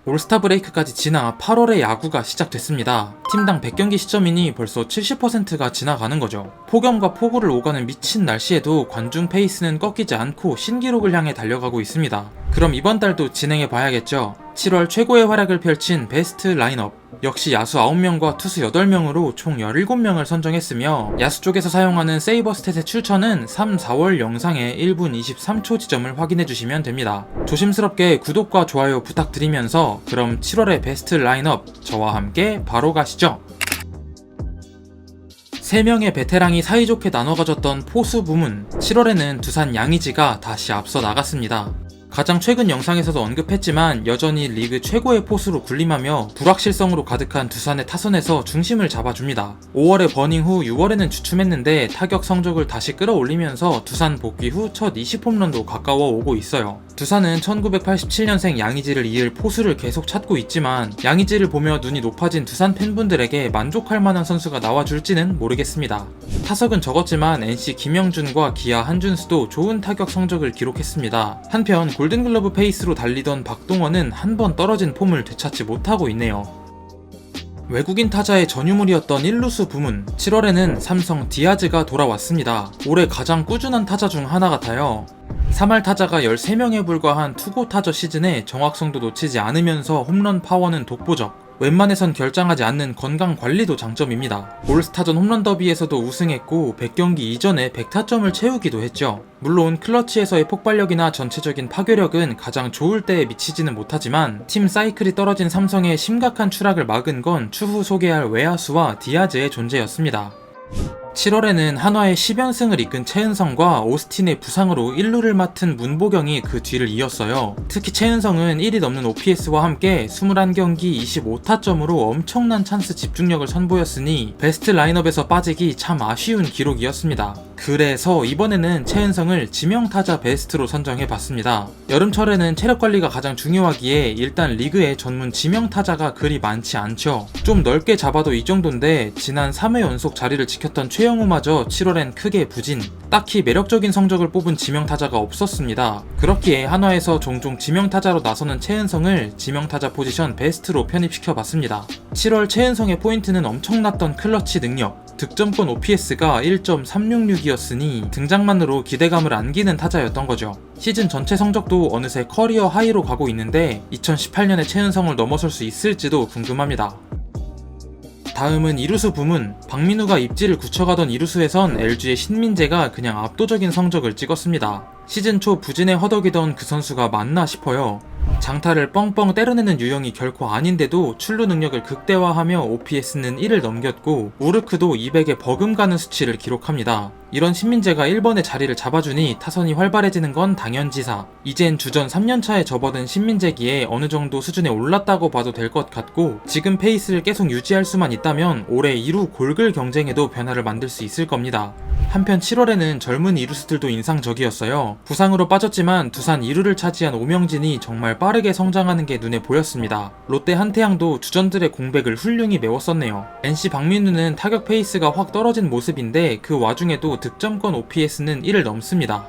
올스타 브레이크까지 지나 8월에 야구가 시작됐습니다. 팀당 100경기 시점이니 벌써 70%가 지나가는 거죠. 폭염과 폭우를 오가는 미친 날씨에도 관중 페이스는 꺾이지 않고 신기록을 향해 달려가고 있습니다. 그럼 이번 달도 진행해 봐야겠죠. 7월 최고의 활약을 펼친 베스트 라인업. 역시 야수 9명과 투수 8명으로 총 17명을 선정했으며 야수 쪽에서 사용하는 세이버 스탯의 출처는 3, 4월 영상의 1분 23초 지점을 확인해 주시면 됩니다. 조심스럽게 구독과 좋아요 부탁드리면서 그럼 7월의 베스트 라인업 저와 함께 바로 가시죠. 3명의 베테랑이 사이좋게 나눠 가졌던 포수 부문. 7월에는 두산 양의지가 다시 앞서 나갔습니다. 가장 최근 영상에서도 언급했지만 여전히 리그 최고의 포수로 군림하며 불확실성으로 가득한 두산의 타선에서 중심을 잡아줍니다. 5월에 버닝 후 6월에는 주춤했는데 타격 성적을 다시 끌어올리면서 두산 복귀 후 첫 20홈런도 가까워 오고 있어요. 두산은 1987년생 양의지를 이을 포수를 계속 찾고 있지만 양의지를 보며 눈이 높아진 두산 팬분들에게 만족할 만한 선수가 나와줄지는 모르겠습니다. 타석은 적었지만 NC 김영준과 기아 한준수도 좋은 타격 성적을 기록했습니다. 한편 골든글러브 페이스로 달리던 박동원은 한 번 떨어진 폼을 되찾지 못하고 있네요. 외국인 타자의 전유물이었던 1루수 부문. 7월에는 삼성 디아즈가 돌아왔습니다. 올해 가장 꾸준한 타자 중 하나 같아요. 3할 타자가 13명에 불과한 투고 타저 시즌에 정확성도 놓치지 않으면서 홈런 파워는 독보적. 웬만해선 결장하지 않는 건강 관리도 장점입니다. 올스타전 홈런 더비에서도 우승했고 100경기 이전에 100타점을 채우기도 했죠. 물론 클러치에서의 폭발력이나 전체적인 파괴력은 가장 좋을 때에 미치지는 못하지만 팀 사이클이 떨어진 삼성의 심각한 추락을 막은 건 추후 소개할 외야수와 디아즈의 존재였습니다. 7월에는 한화의 10연승을 이끈 최은성과 오스틴의 부상으로 1루를 맡은 문보경이 그 뒤를 이었어요. 특히 최은성은 1이 넘는 OPS와 함께 21경기 25타점으로 엄청난 찬스 집중력을 선보였으니 베스트 라인업에서 빠지기 참 아쉬운 기록이었습니다. 그래서 이번에는 최은성을 지명타자 베스트로 선정해봤습니다. 여름철에는 체력관리가 가장 중요하기에 일단 리그에 전문 지명타자가 그리 많지 않죠. 좀 넓게 잡아도 이 정도인데 지난 3회 연속 자리를 지켰던 최영우마저 7월엔 크게 부진. 딱히 매력적인 성적을 뽑은 지명타자가 없었습니다. 그렇기에 한화에서 종종 지명타자로 나서는 최은성을 지명타자 포지션 베스트로 편입시켜봤습니다. 7월 최은성의 포인트는 엄청났던 클러치 능력. 득점권 OPS가 1.366이었으니 등장만으로 기대감을 안기는 타자였던 거죠. 시즌 전체 성적도 어느새 커리어 하이로 가고 있는데 2018년에 최은성을 넘어설 수 있을지도 궁금합니다. 다음은 2루수 부문. 박민우가 입지를 굳혀가던 2루수에선 LG의 신민재가 그냥 압도적인 성적을 찍었습니다. 시즌 초 부진에 허덕이던 그 선수가 맞나 싶어요. 장타를 뻥뻥 때려내는 유형이 결코 아닌데도 출루 능력을 극대화하며 OPS는 1을 넘겼고 우르크도 200에 버금가는 수치를 기록합니다. 이런 신민재가 1번의 자리를 잡아주니 타선이 활발해지는 건 당연지사. 이젠 주전 3년차에 접어든 신민재기에 어느 정도 수준에 올랐다고 봐도 될 것 같고 지금 페이스를 계속 유지할 수만 있다면 올해 2루 골글 경쟁에도 변화를 만들 수 있을 겁니다. 한편 7월에는 젊은 이루수들도 인상적이었어요. 부상으로 빠졌지만 두산 2루를 차지한 오명진이 정말 빠르게 성장하는 게 눈에 보였습니다. 롯데 한태양도 주전들의 공백을 훌륭히 메웠었네요. NC 박민우는 타격 페이스가 확 떨어진 모습인데 그 와중에도 득점권 OPS는 1을 넘습니다.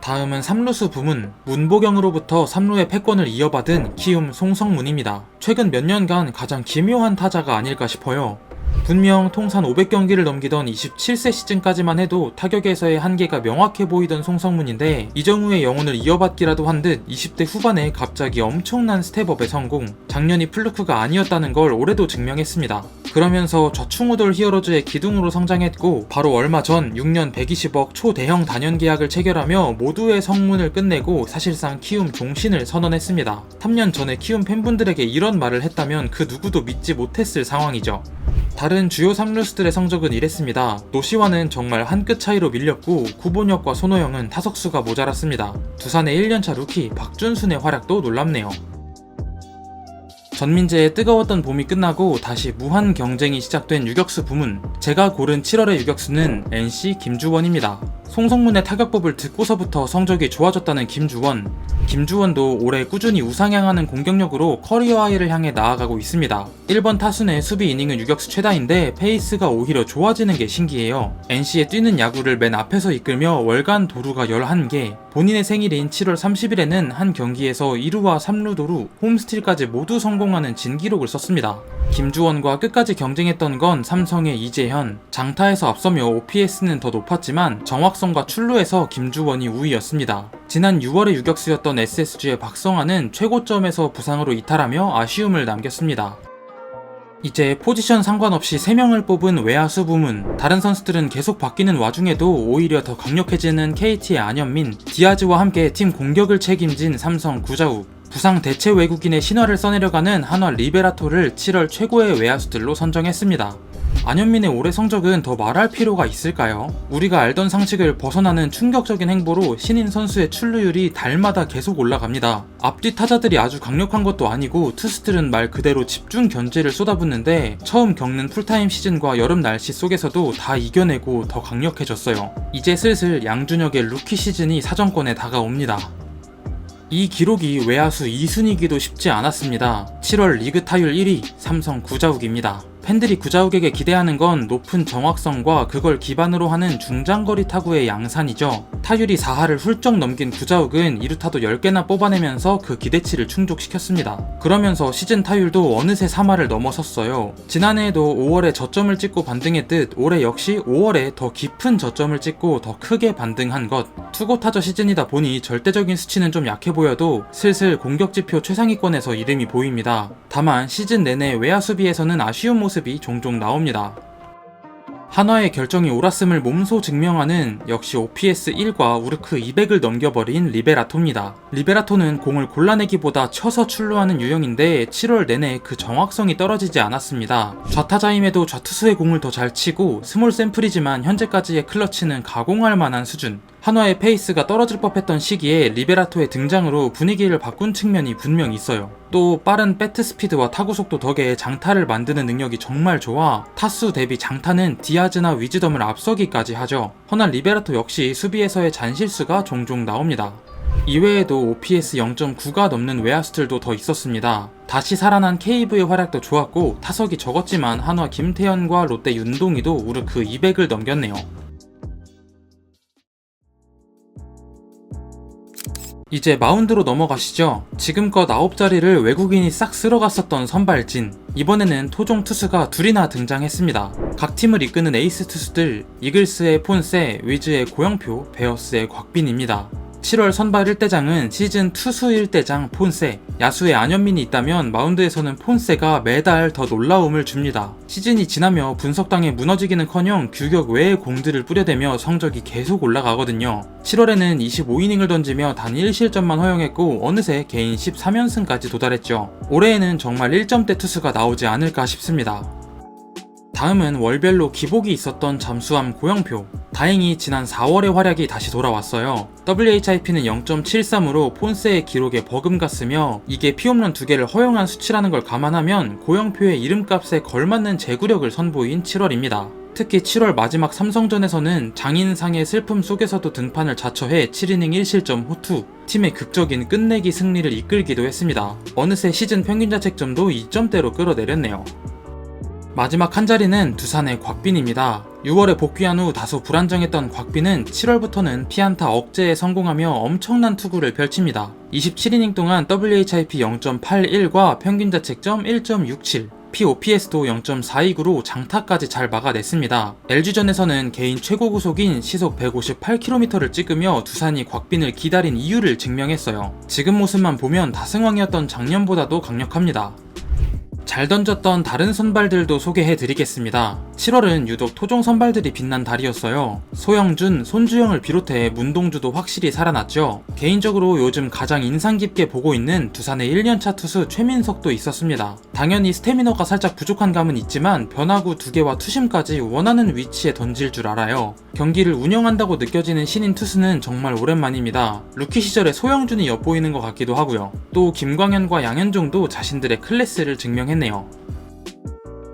다음은 3루수 부문. 문보경으로부터 3루의 패권을 이어받은 키움 송성문입니다. 최근 몇 년간 가장 기묘한 타자가 아닐까 싶어요. 분명 통산 500경기를 넘기던 27세 시즌까지만 해도 타격에서의 한계가 명확해 보이던 송성문인데 이정우의 영혼을 이어받기라도 한 듯 20대 후반에 갑자기 엄청난 스텝업에 성공. 작년이 플루크가 아니었다는 걸 올해도 증명했습니다. 그러면서 좌충우돌 히어로즈의 기둥으로 성장했고 바로 얼마 전 6년 120억 초대형 단연 계약을 체결하며 모두의 성문을 끝내고 사실상 키움 종신을 선언했습니다. 3년 전에 키움 팬분들에게 이런 말을 했다면 그 누구도 믿지 못했을 상황이죠. 다른 주요 3루수들의 성적은 이랬습니다. 노시환은 정말 한 끗 차이로 밀렸고 구본혁과 손호영은 타석수가 모자랐습니다. 두산의 1년차 루키 박준순의 활약도 놀랍네요. 전민재의 뜨거웠던 봄이 끝나고 다시 무한 경쟁이 시작된 유격수 부문. 제가 고른 7월의 유격수는 NC 김주원입니다. 송성문의 타격법을 듣고서부터 성적이 좋아졌다는 김주원. 김주원도 올해 꾸준히 우상향하는 공격력으로 커리어 하이를 향해 나아가고 있습니다. 1번 타순 내 수비 이닝은 유격수 최다인데 페이스가 오히려 좋아지는 게 신기해요. NC의 뛰는 야구를 맨 앞에서 이끌며 월간 도루가 11개, 본인의 생일인 7월 30일에는 한 경기에서 2루와 3루 도루, 홈스틸까지 모두 성공하는 진기록을 썼습니다. 김주원과 끝까지 경쟁했던 건 삼성의 이재현. 장타에서 앞서며 OPS는 더 높았지만 정확성과 출루에서 김주원이 우위였습니다. 지난 6월에 유격수였던 SSG의 박성환은 최고점에서 부상으로 이탈하며 아쉬움을 남겼습니다. 이제 포지션 상관없이 3명을 뽑은 외야수 부문. 다른 선수들은 계속 바뀌는 와중에도 오히려 더 강력해지는 KT의 안현민, 디아즈와 함께 팀 공격을 책임진 삼성 구자욱, 부상 대체 외국인의 신화를 써내려가는 한화 리베라토를 7월 최고의 외야수들로 선정했습니다. 안현민의 올해 성적은 더 말할 필요가 있을까요? 우리가 알던 상식을 벗어나는 충격적인 행보로 신인 선수의 출루율이 달마다 계속 올라갑니다. 앞뒤 타자들이 아주 강력한 것도 아니고 투수들은 말 그대로 집중 견제를 쏟아붓는데 처음 겪는 풀타임 시즌과 여름 날씨 속에서도 다 이겨내고 더 강력해졌어요. 이제 슬슬 양준혁의 루키 시즌이 사정권에 다가옵니다. 이 기록이 외야수 2순위기도 쉽지 않았습니다. 7월 리그 타율 1위 삼성 구자욱입니다. 팬들이 구자욱에게 기대하는 건 높은 정확성과 그걸 기반으로 하는 중장거리 타구의 양산이죠. 타율이 4하를 훌쩍 넘긴 구자욱은 2루타도 10개나 뽑아내면서 그 기대치를 충족시켰습니다. 그러면서 시즌 타율도 어느새 3하를 넘어섰어요. 지난해에도 5월에 저점을 찍고 반등했듯 올해 역시 5월에 더 깊은 저점을 찍고 더 크게 반등한 것. 투고 타저 시즌이다 보니 절대적인 수치는 좀 약해 보여도 슬슬 공격지표 최상위권에서 이름이 보입니다. 다만 시즌 내내 외야 수비에서는 아쉬운 모습이 종종 나옵니다. 한화의 결정이 옳았음을 몸소 증명하는 역시 OPS 1과 우르크 200을 넘겨버린 리베라토입니다. 리베라토는 공을 골라내기보다 쳐서 출루하는 유형인데 7월 내내 그 정확성이 떨어지지 않았습니다. 좌타자임에도 좌투수의 공을 더 잘 치고 스몰 샘플이지만 현재까지의 클러치는 가공할 만한 수준. 한화의 페이스가 떨어질 법했던 시기에 리베라토의 등장으로 분위기를 바꾼 측면이 분명 있어요. 또 빠른 배트 스피드와 타구 속도 덕에 장타를 만드는 능력이 정말 좋아 타수 대비 장타는 디아즈나 위즈덤을 앞서기까지 하죠. 허나 리베라토 역시 수비에서의 잔실수가 종종 나옵니다. 이외에도 OPS 0.9가 넘는 외야수들도 더 있었습니다. 다시 살아난 케이브의 활약도 좋았고 타석이 적었지만 한화 김태현과 롯데 윤동희도 우르크 200을 넘겼네요. 이제 마운드로 넘어가시죠. 지금껏 9자리를 외국인이 싹 쓸어갔었던 선발진. 이번에는 토종 투수가 둘이나 등장했습니다. 각 팀을 이끄는 에이스 투수들, 이글스의 폰세, 위즈의 고영표, 베어스의 곽빈입니다. 7월 선발 1대장은 시즌 투수 1대장 폰세, 야수의 안현민이 있다면 마운드에서는 폰세가 매달 더 놀라움을 줍니다. 시즌이 지나며 분석당에 무너지기는커녕 규격 외의 공들을 뿌려대며 성적이 계속 올라가거든요. 7월에는 25이닝을 던지며 단 1실점만 허용했고 어느새 개인 13연승까지 도달했죠. 올해에는 정말 1점대 투수가 나오지 않을까 싶습니다. 다음은 월별로 기복이 있었던 잠수함 고영표. 다행히 지난 4월의 활약이 다시 돌아왔어요. WHIP는 0.73으로 폰세의 기록에 버금갔으며 이게 피홈런 2개를 허용한 수치라는 걸 감안하면 고영표의 이름값에 걸맞는 제구력을 선보인 7월입니다. 특히 7월 마지막 삼성전에서는 장인상의 슬픔 속에서도 등판을 자처해 7이닝 1실점 호투, 팀의 극적인 끝내기 승리를 이끌기도 했습니다. 어느새 시즌 평균 자책점도 2점대로 끌어내렸네요. 마지막 한 자리는 두산의 곽빈입니다. 6월에 복귀한 후 다소 불안정했던 곽빈은 7월부터는 피안타 억제에 성공하며 엄청난 투구를 펼칩니다. 27이닝 동안 WHIP 0.81과 평균 자책점 1.67, POPS도 0.42구로 장타까지 잘 막아냈습니다. LG전에서는 개인 최고 구속인 시속 158km를 찍으며 두산이 곽빈을 기다린 이유를 증명했어요. 지금 모습만 보면 다승왕이었던 작년보다도 강력합니다. 잘 던졌던 다른 선발들도 소개해드리겠습니다. 7월은 유독 토종 선발들이 빛난 달이었어요. 소영준, 손주영을 비롯해 문동주도 확실히 살아났죠. 개인적으로 요즘 가장 인상 깊게 보고 있는 두산의 1년차 투수 최민석도 있었습니다. 당연히 스태미너가 살짝 부족한 감은 있지만 변화구 2개와 투심까지 원하는 위치에 던질 줄 알아요. 경기를 운영한다고 느껴지는 신인 투수는 정말 오랜만입니다. 루키 시절에 소영준이 엿보이는 것 같기도 하고요. 또 김광현과 양현종도 자신들의 클래스를 증명했네요.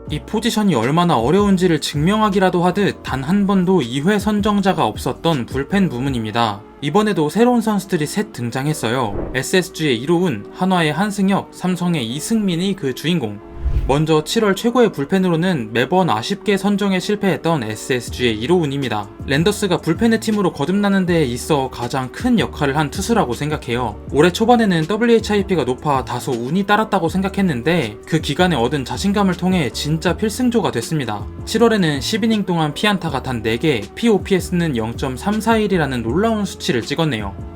이 포지션이 얼마나 어려운지를 증명하기라도 하듯 단 한 번도 2회 선정자가 없었던 불펜 부문입니다. 이번에도 새로운 선수들이 셋 등장했어요. SSG의 이로운, 한화의 한승혁, 삼성의 이승민이 그 주인공. 먼저 7월 최고의 불펜으로는 매번 아쉽게 선정에 실패했던 SSG의 이로운입니다. 랜더스가 불펜의 팀으로 거듭나는 데에 있어 가장 큰 역할을 한 투수라고 생각해요. 올해 초반에는 WHIP가 높아 다소 운이 따랐다고 생각했는데 그 기간에 얻은 자신감을 통해 진짜 필승조가 됐습니다. 7월에는 10이닝 동안 피안타가 단 4개, POPS는 0.341이라는 놀라운 수치를 찍었네요.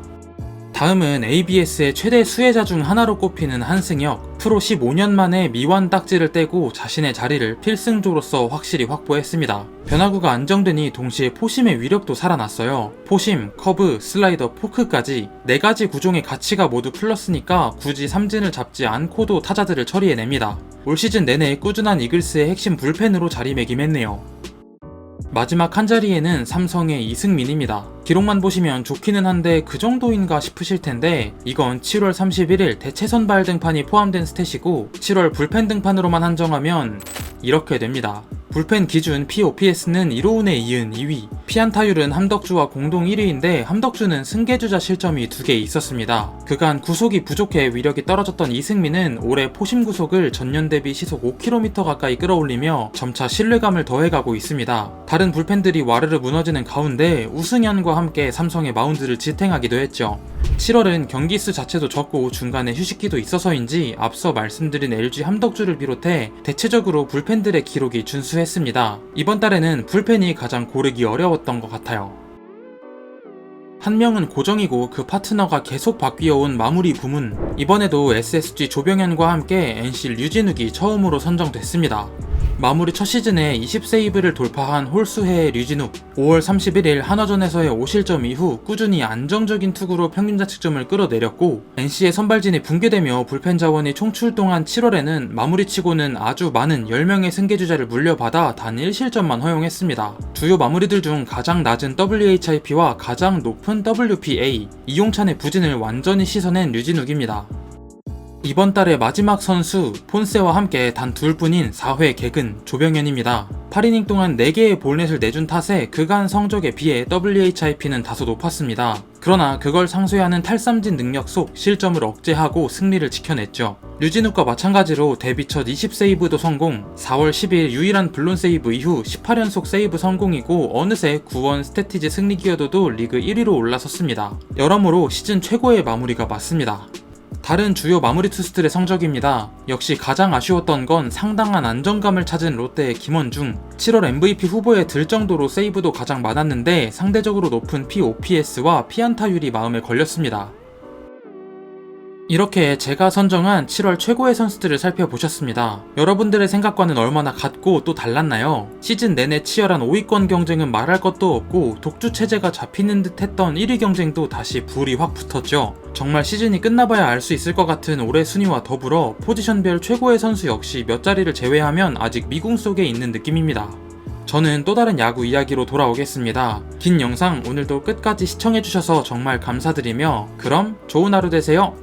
다음은 ABS의 최대 수혜자 중 하나로 꼽히는 한승혁. 프로 15년 만에 미완 딱지를 떼고 자신의 자리를 필승조로서 확실히 확보했습니다. 변화구가 안정되니 동시에 포심의 위력도 살아났어요. 포심, 커브, 슬라이더, 포크까지 4가지 구종의 가치가 모두 플러스니까 굳이 삼진을 잡지 않고도 타자들을 처리해냅니다. 올 시즌 내내 꾸준한 이글스의 핵심 불펜으로 자리매김했네요. 마지막 한 자리에는 삼성의 이승민입니다. 기록만 보시면 좋기는 한데 그 정도인가 싶으실 텐데 이건 7월 31일 대체 선발 등판이 포함된 스탯이고 7월 불펜 등판으로만 한정하면 이렇게 됩니다. 불펜 기준 POPS는 이로운에 이은 2위, 피안타율은 함덕주와 공동 1위인데 함덕주는 승계주자 실점이 2개 있었습니다. 그간 구속이 부족해 위력이 떨어졌던 이승민은 올해 포심 구속을 전년 대비 시속 5km 가까이 끌어올리며 점차 신뢰감을 더해가고 있습니다. 다른 불펜들이 와르르 무너지는 가운데 우승현과 함께 삼성의 마운드를 지탱하기도 했죠. 7월은 경기수 자체도 적고 중간에 휴식기도 있어서인지 앞서 말씀드린 LG 함덕주를 비롯해 대체적으로 불펜들의 기록이 준수했습니다. 이번 달에는 불펜이 가장 고르기 어려웠던 것 같아요. 한 명은 고정이고 그 파트너가 계속 바뀌어온 마무리 부문. 이번에도 SSG 조병현과 함께 NC 류진욱이 처음으로 선정됐습니다. 마무리 첫 시즌에 20세이브를 돌파한 홀수해의 류진욱. 5월 31일 한화전에서의 5실점 이후 꾸준히 안정적인 투구로 평균 자책점을 끌어내렸고 NC의 선발진이 붕괴되며 불펜 자원이 총출동한 7월에는 마무리치고는 아주 많은 10명의 승계주자를 물려받아 단 1실점만 허용했습니다. 주요 마무리들 중 가장 낮은 WHIP와 가장 높은 WPA, 이용찬의 부진을 완전히 씻어낸 류진욱입니다. 이번 달의 마지막 선수 폰세와 함께 단 둘뿐인 4회 개근 조병현입니다. 8이닝 동안 4개의 볼넷을 내준 탓에 그간 성적에 비해 WHIP는 다소 높았습니다. 그러나 그걸 상쇄하는 탈삼진 능력 속 실점을 억제하고 승리를 지켜냈죠. 류진욱과 마찬가지로 데뷔 첫 20세이브도 성공, 4월 10일 유일한 블론 세이브 이후 18연속 세이브 성공이고 어느새 구원 스태티지 승리 기여도도 리그 1위로 올라섰습니다. 여러모로 시즌 최고의 마무리가 맞습니다. 다른 주요 마무리 투수들의 성적입니다. 역시 가장 아쉬웠던 건 상당한 안정감을 찾은 롯데의 김원중. 7월 MVP 후보에 들 정도로 세이브도 가장 많았는데 상대적으로 높은 POPS와 피안타율이 마음에 걸렸습니다. 이렇게 제가 선정한 7월 최고의 선수들을 살펴보셨습니다. 여러분들의 생각과는 얼마나 같고 또 달랐나요? 시즌 내내 치열한 5위권 경쟁은 말할 것도 없고 독주 체제가 잡히는 듯 했던 1위 경쟁도 다시 불이 확 붙었죠. 정말 시즌이 끝나봐야 알 수 있을 것 같은 올해 순위와 더불어 포지션별 최고의 선수 역시 몇 자리를 제외하면 아직 미궁 속에 있는 느낌입니다. 저는 또 다른 야구 이야기로 돌아오겠습니다. 긴 영상 오늘도 끝까지 시청해주셔서 정말 감사드리며 그럼 좋은 하루 되세요.